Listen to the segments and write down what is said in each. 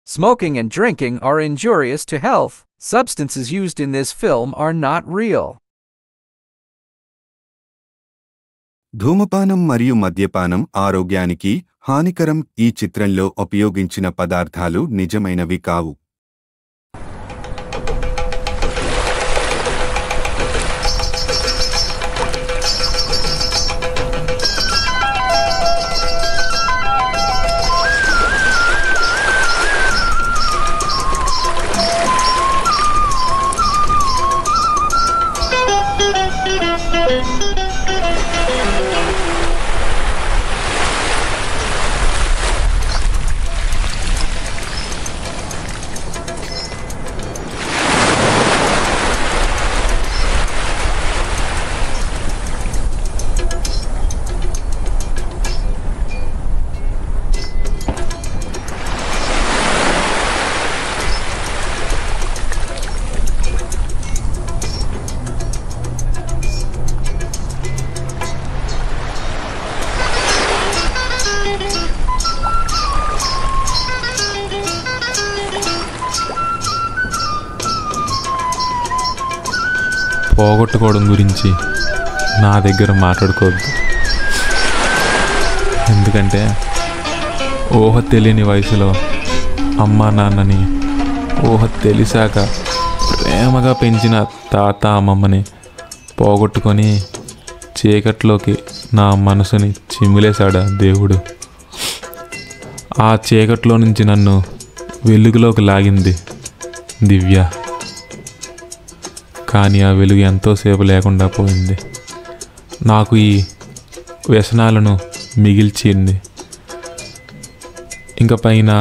Smoking and drinking are injurious to health. Substances used in this film are not real. ధూమపానం మరియు మద్యపానం ఆరోగ్యానికి హానికరం. ఈ చిత్రంలో ఉపయోగించిన పదార్థాలు నిజమైనవి కావు. పోగొట్టుకోవడం గురించి నా దగ్గర మాట్లాడుకోవద్దు. ఎందుకంటే ఊహ తెలియని వయసులో అమ్మా నాన్నని, ఊహ తెలిసాక ప్రేమగా పెంచిన తాత అమ్మమ్మని పోగొట్టుకొని చీకట్లోకి నా మనసుని చిమ్మిలేశాడా దేవుడు. ఆ చీకట్లో నుంచి నన్ను వెలుగులోకి లాగింది దివ్య. కానీ ఆ వెలుగు ఎంతోసేపు లేకుండా పోయింది. నాకు ఈ వ్యసనాలను మిగిల్చింది. ఇంక పైన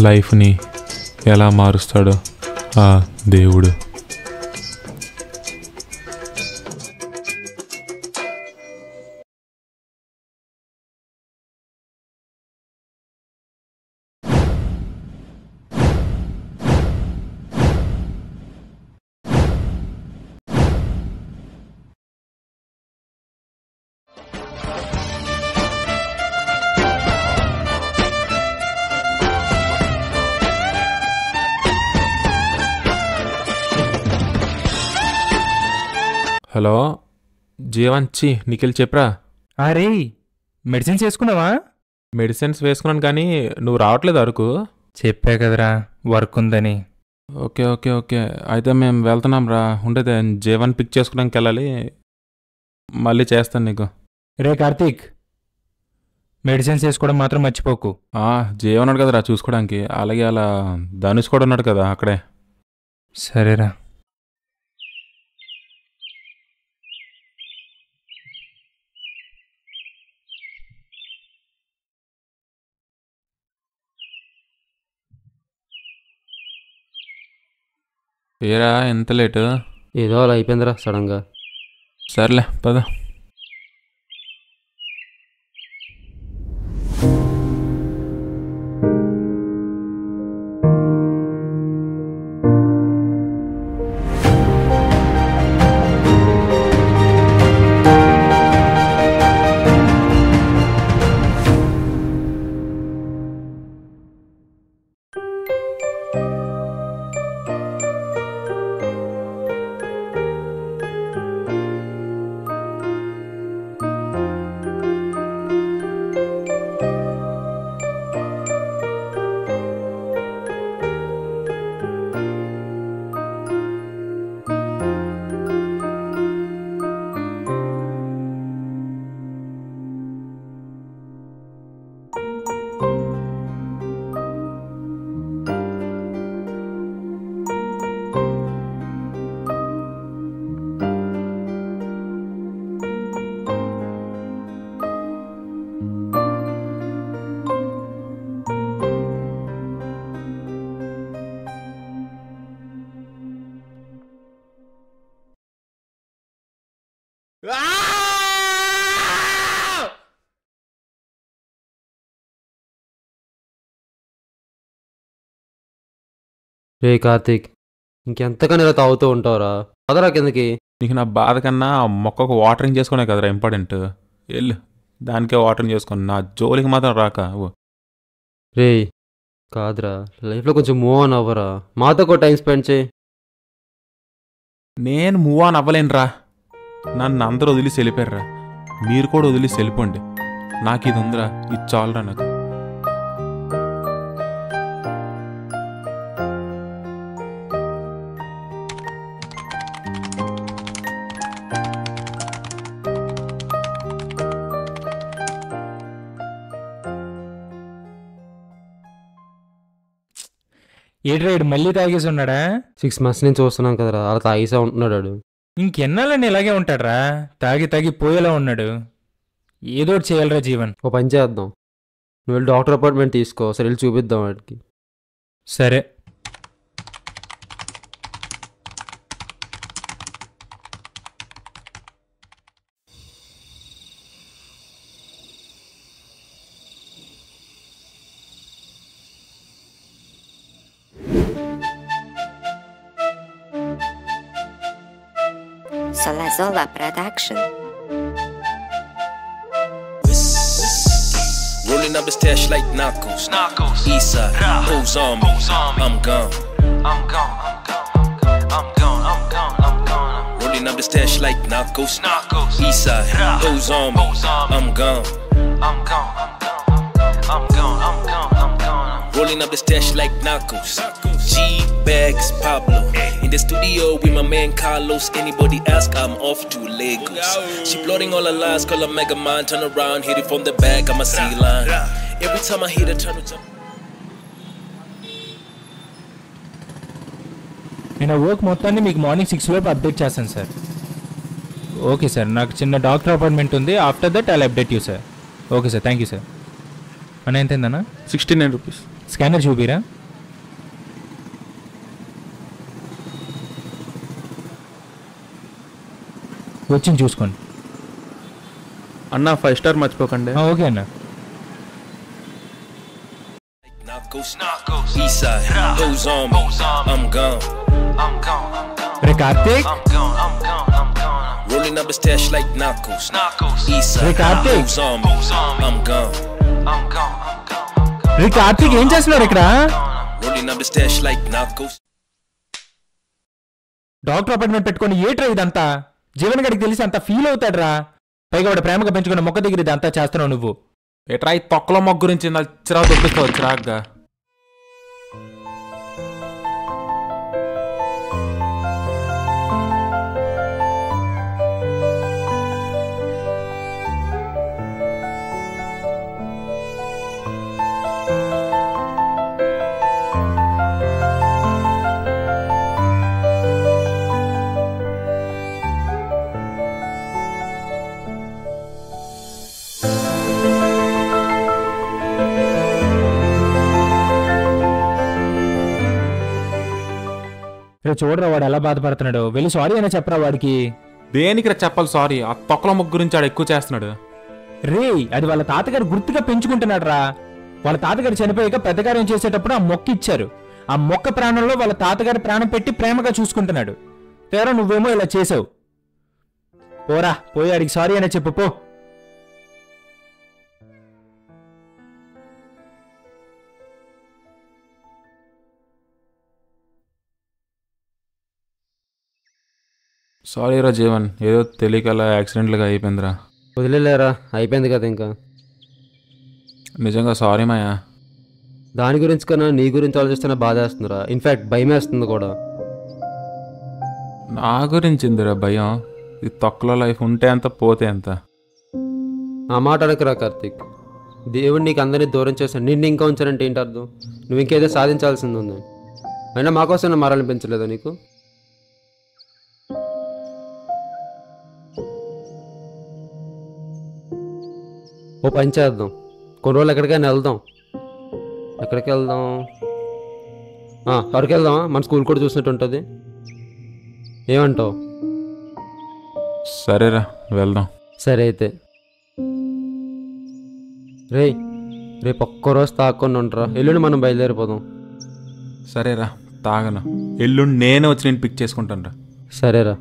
లైఫ్ని ఎలా మారుస్తాడో ఆ దేవుడు. హలో జీవంచి నిఖిల్ చెప్పరా. అరే మెడిసిన్స్ వేసుకున్నావా? మెడిసిన్స్ వేసుకున్నాను కానీ నువ్వు రావట్లేదు అరకు. చెప్పా కదరా వర్క్ ఉందని. ఓకే ఓకే ఓకే అయితే మేము వెళ్తున్నాం రా. ఉండేది జీవన్ పిక్ చేసుకోవడానికి వెళ్ళాలి. మళ్ళీ చేస్తాను నీకు. రే కార్తీక్, మెడిసిన్స్ వేసుకోవడం మాత్రం మర్చిపోకు. జీవన్ ఉన్నాడు కదరా చూసుకోవడానికి. అలాగే అలా ధనుష్ కూడా ఉన్నాడు కదా అక్కడే. సరేరా. ఏరా ఎంత లేటు? ఏదో అలా అయిపోయిందిరా సడన్గా. సర్లే పద. రే కార్తీక్, ఇంకెంతకని ఇలా తాగుతూ ఉంటావురా? పదరా కిందకి. నీకు నా బాధ కన్నా మొక్కకు వాటరింగ్ చేసుకునే కదరా ఇంపార్టెంట్. వెళ్ళు దానికే వాటరింగ్ చేసుకుని నా జోలికి మాత్రం రాక. రే కాదురా, లైఫ్లో కొంచెం మూవ్ ఆన్ అవ్వరా, మాతో కూడా టైం స్పెండ్ చేయి. నేను మూవ్ ఆన్ అవ్వలేనురా. నన్ను అందరూ వదిలేసి వెళ్ళిపోయారా. మీరు కూడా వదిలేసి వెళ్ళిపోండి. నాకు ఇది ఉందిరా, ఇది చాలరా నాకు. ఏడ్రాయిడు మళ్ళీ తాగేసి ఉన్నాడా? 6 months నుంచి చూస్తున్నాం కదరా, అలా తాగేసా ఉంటున్నాడు వాడు. ఇంకెన్నాళ్ళని ఇలాగే ఉంటాడ్రా? తాగి తాగి పోయేలా ఉన్నాడు. ఏదోటి చేయాలరా జీవన్. ఓ పని చేద్దాం, నువ్వు వెళ్ళి డాక్టర్ అపాయింట్మెంట్ తీసుకో, సరే వెళ్ళి చూపిద్దాం వాడికి. సరే. Solazola Production. Rolling up the stash like Narcos. Eastside, O's on me. I'm gone. Rolling up the stash like Narcos. Eastside, O's on me. I'm gone. Rolling up the stash like Narcos. G-Bags Pablo. In the studio with my man Carlos. Anybody ask, I'm off to Lagos. She plotting all her lies, call her Mega Man. Turn around, hit it from the back, I'm a sea line. Every time I hit her, turn it up. నేను work మొత్తాన్ని మీకు morning 6 లోపు update చేస్తాను sir. Okay sir, నాకు చిన్న doctor appointment ఉంది. After that I'll update you sir. Okay sir, thank you sir. అన్న ఎంతైందన్నా? 69 rupees. Scanner చూపిరా. వచ్చింది చూసుకోండి అన్న. 5 స్టార్ మర్చిపోకండి. ఓకే అన్న. Eastside, O's on me. I'm gone. Ray Karthik. Rolling up the stash like Narcos. Ray Eastside, Karthik. O's on me. I'm gone. రే కార్తీక్ ఏం చేస్తున్నారు ఇక్కడ? Rolling up the stash like Narcos. Doctor appointment పెట్టుకొని ఏట్రా ఇదంతా? జీవన్ గడికి తెలిసి అంత ఫీల్ అవుతాడ్రా. పైగా వాడు ప్రేమగా పెంచుకున్న మొక్క దగ్గర ఇదంతా చేస్తున్నావు నువ్వు. ఏట్రా ఈ తొక్కలో మొగ్గు గురించి చిరాకు దొప్పిస్తావు చిరాగ్గా. రే చూడరా వాడు ఎలా బాధపడుతున్నాడు. వెళ్ళి సారీ అయినా చెప్పరా వాడికి. దేనికి చెప్పాలి సారీ? ఆ తొక్కల మొగ్గు గురించి ఆడు ఎక్కువ చేస్తున్నాడు. రే అది వాళ్ళ తాతగారు గుర్తుగా పెంచుకుంటున్నాడు రా. వాళ్ళ తాతగారు చనిపోయాక పెద్ద కార్యం చేసేటప్పుడు ఆ మొక్క ఇచ్చారు. ఆ మొక్క ప్రాణంలో వాళ్ళ తాతగారి ప్రాణం పెట్టి ప్రేమగా చూసుకుంటున్నాడు. తేరా నువ్వేమో ఇలా చేసావు. పోరా పోయి ఆడికి సారీ అయినా చెప్పు పో. సారీ రా జీవన్, ఏదో తెలియక అలా యాక్సిడెంట్లుగా అయిపోయిందిరా. వదిలేరా, అయిపోయింది కదా ఇంకా. నిజంగా సారీ మాయా. దాని గురించి కన్నా నీ గురించి ఆలోచిస్తున్నా బాధ వేస్తుందిరా. ఇన్ఫ్యాక్ట్ భయం వేస్తుంది కూడా. నా గురించి ఇందిరా భయం? ఈ తొక్కలో లైఫ్ ఉంటే ఎంత పోతే ఎంత. ఆ మాట అడగరా కార్తీక్. దేవుడు నీకు అందరినీ దూరం చేస్తాను, నిన్ను ఇంకా ఉంచారంటే ఏంటి అర్థం? నువ్వు ఇంకేదో సాధించాల్సింది ఉంది. అయినా మాకోసం మారాలనిపించలేదా నీకు? ఓ పని చేద్దాం, కొన్ని రోజులు ఎక్కడికైనా వెళ్దాం. ఎక్కడికి వెళ్దాం? అక్కడికి వెళ్దామా? మన స్కూల్ కూడా చూసినట్టు ఉంటుంది. ఏమంటావు? సరేరా వెళ్దాం. సరే అయితే. రేపు ఒక్కరోజు తాక్కొని ఉంటారా, ఎల్లుండి మనం బయలుదేరిపోదాం. సరేరా తాగను. ఎల్లుండి నేనే వచ్చి నేను పిక్ చేసుకుంటాను రా. సరేరా.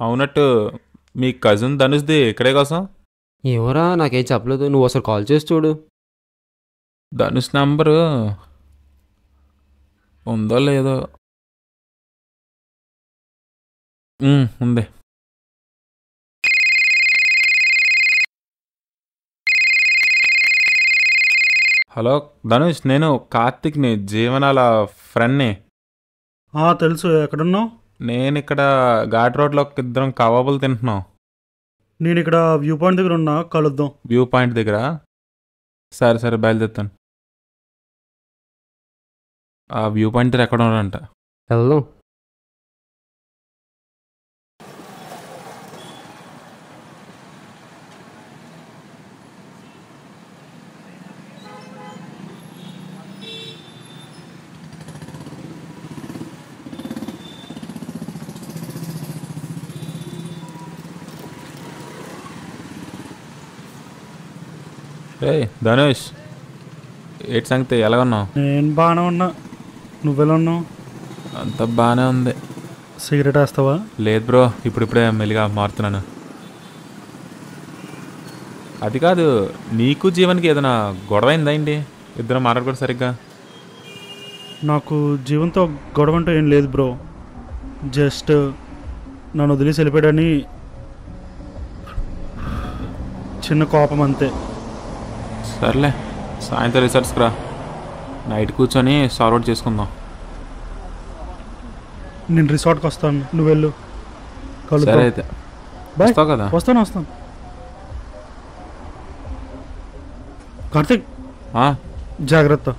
అవునట్టు మీ కజిన్ ధనుష్ది ఇక్కడే కోసం. ఏమోరా నాకేం చెప్పలేదు, నువ్వు ఒకసారి కాల్ చేసి చూడు. ధనుష్ నంబరు ఉందో లేదో. ఉంది. హలో ధనుష్, నేను కార్తిక్ని, జీవనాల ఫ్రెండ్ని. తెలుసు. ఎక్కడున్నావు? నేను ఇక్కడ ఘాట్ రోడ్లో ఇద్దరం కబాబులు తింటున్నాం. నేను ఇక్కడ వ్యూ పాయింట్ దగ్గర ఉన్నా, కలుద్దాం. వ్యూ పాయింట్ దగ్గర? సరే సరే బయలుదేరుతాను. ఆ వ్యూ పాయింట్ దగ్గర ఎక్కడ ఉన్నారంట? వెళ్దాం. ధనుష్, ఏంటి సంగతి, ఎలా ఉన్నావు? నేను బాగానే ఉన్నా, నువ్వెలా ఉన్నావు? అంత బాగానే ఉంది. సిగరెట్ వేస్తావా? లేదు బ్రో, ఇప్పుడిప్పుడే మెల్లిగా మారుతున్నాను. అది కాదు, నీకు జీవన్కి ఏదైనా గొడవ అయిందా అండి? ఇద్దరం మాట్లాడుకోవడం సరిగ్గా. నాకు జీవంతో గొడవ అంటూ ఏం లేదు బ్రో. జస్ట్ నన్ను వదిలేసి వెళ్ళిపోయాడని చిన్న కోపం అంతే. సర్లే, సాయంత్రం రిసార్ట్స్కి రా, నైట్ కూర్చొని సార్ట్ అవుట్ చేసుకుందాం. నేను రిసార్ట్కి వస్తాను, నువ్వు వెళ్ళు. సరే అయితే, వస్తావు కదా? వస్తాను. కార్తిక్, జాగ్రత్త.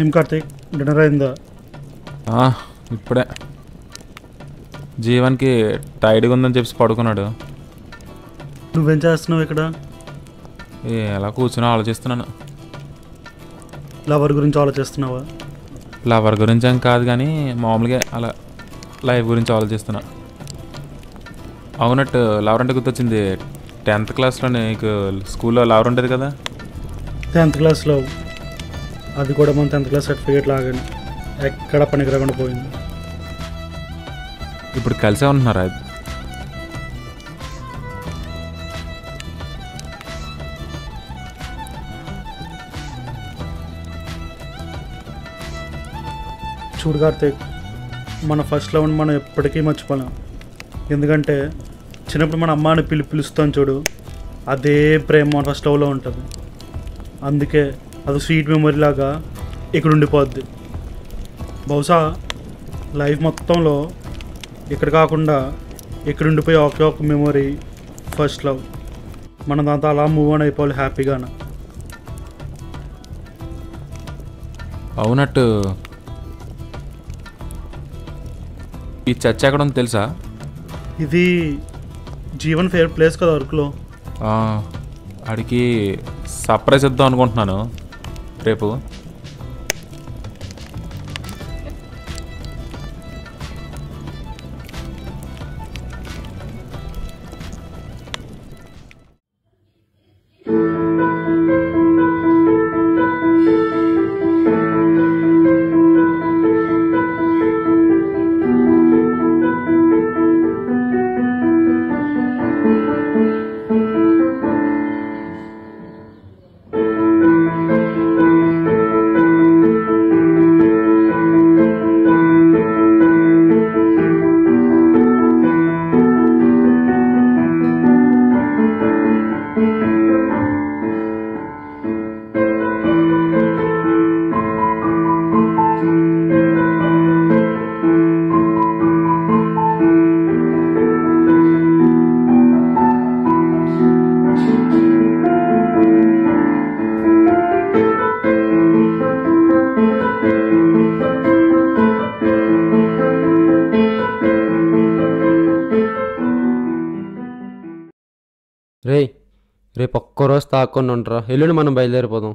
ఏం కార్తీక్, డిన్నర్ అయిందా? ఇప్పుడే. జీవన్కి టైర్డ్గా ఉందని చెప్పి పడుకున్నాడు. నువ్వేం చేస్తున్నావు ఇక్కడ? ఎలా కూర్చొని ఆలోచిస్తున్నాను. లవర్ గురించి ఆలోచిస్తున్నావా? లవర్ గురించి ఏం కాదు కానీ మామూలుగా అలా లైఫ్ గురించి ఆలోచిస్తున్నా. అవునట్టు లవర్ అంటే గుర్తొచ్చింది, 10th క్లాస్లో నీకు స్కూల్లో లవర్ ఉంటుంది కదా? 10th క్లాస్లో? అది కూడా మన 10th క్లాస్ సర్టిఫికేట్ లాగానే ఎక్కడ పనికి రాకుండా పోయింది. ఇప్పుడు కలిసే ఉంటున్నారా? చూడు కార్తీక్, మన ఫస్ట్ లవ్ మనం ఎప్పటికీ మర్చిపోలేం. ఎందుకంటే చిన్నప్పుడు మన అమ్మాని పిలుస్తాం చూడు, అదే ప్రేమ మన ఫస్ట్ లవ్లో ఉంటుంది. అందుకే అది స్వీట్ మెమొరీ లాగా ఇక్కడ ఉండిపోద్ది. బహుశా లైఫ్ మొత్తంలో ఇక్కడ కాకుండా ఇక్కడ ఉండిపోయి ఒకే ఒక్క మెమొరీ ఫస్ట్ లవ్. మనం దాంతో అలా మూవ్ ఆన్ అయిపోవాలి హ్యాపీగా. అవునట్టు ఈ చర్చ ఎక్కడ ఉంది తెలుసా? ఇది జీవన్ ఫేవరెట్ ప్లేస్ కదా అరకులో. ఆడికి సర్ప్రైజ్ ఇద్దాం అనుకుంటున్నాను రేపు. రేపు ఒక్కరోజు తాక్కుండా ఉంటారా, ఎల్లుండి మనం బయలుదేరిపోదాం.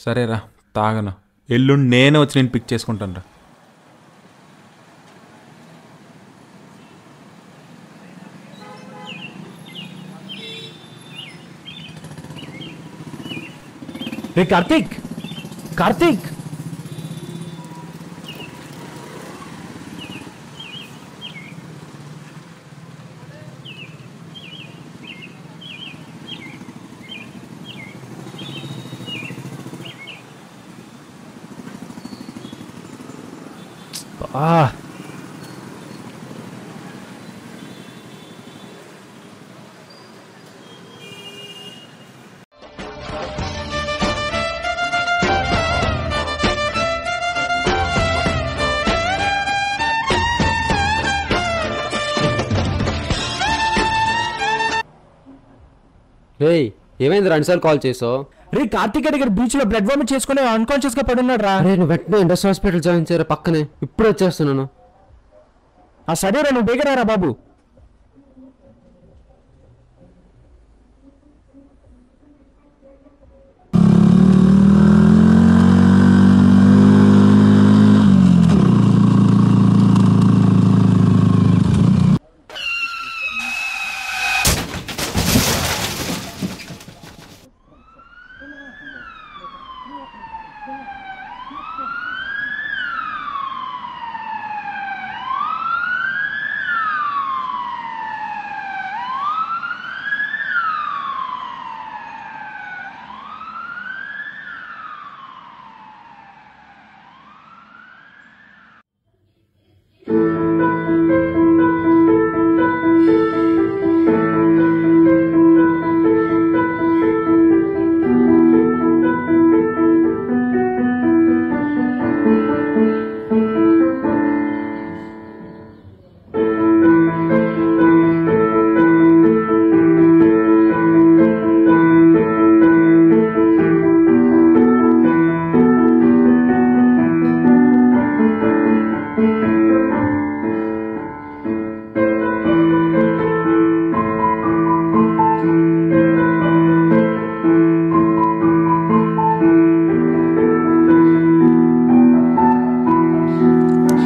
సరేరా తాగను, ఎల్లుండి నేనే వచ్చి నేను పిక్ చేసుకుంటాను రా. రే కార్తీక్, కార్తీక్ ఏమైంది 2 సార్లు కాల్ చేసావు? రే కార్తీక్ దగ్గర బీచ్ లో బ్లడ్ వామిట్ చేసుకుని అన్కాన్షియస్ గా పడున్నాడు రా. నువ్వు వెంటనే ఇండస్ హాస్పిటల్ జాయిన్ చేయరా, పక్కనే ఇప్పుడు వచ్చేస్తున్నాను. సరేరా నువ్వు బేగరారా బాబు.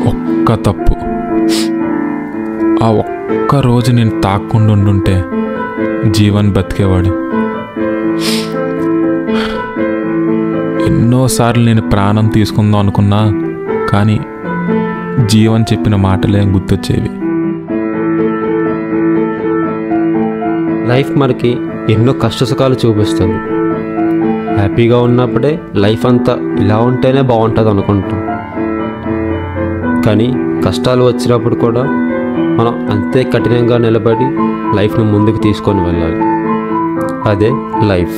ఒక్క తప్పు, ఆ ఒక్క రోజు నేను తాక్కుండా ఉండుంటే జీవన్ బతికేవాడు. ఎన్నోసార్లు నేను ప్రాణం తీసుకుందాం అనుకున్నా, కానీ జీవన్ చెప్పిన మాటలే గుర్తొచ్చేవి. లైఫ్ మనకి ఎన్నో కష్టసుఖాలు చూపిస్తుంది. హ్యాపీగా ఉన్నప్పుడే లైఫ్ అంతా ఇలా ఉంటేనే బాగుంటుంది అనుకుంటాం, కానీ కష్టాలు వచ్చినప్పుడు కూడా మనం అంతే కఠినంగా నిలబడి లైఫ్ను ముందుకు తీసుకొని వెళ్ళాలి. అదే లైఫ్.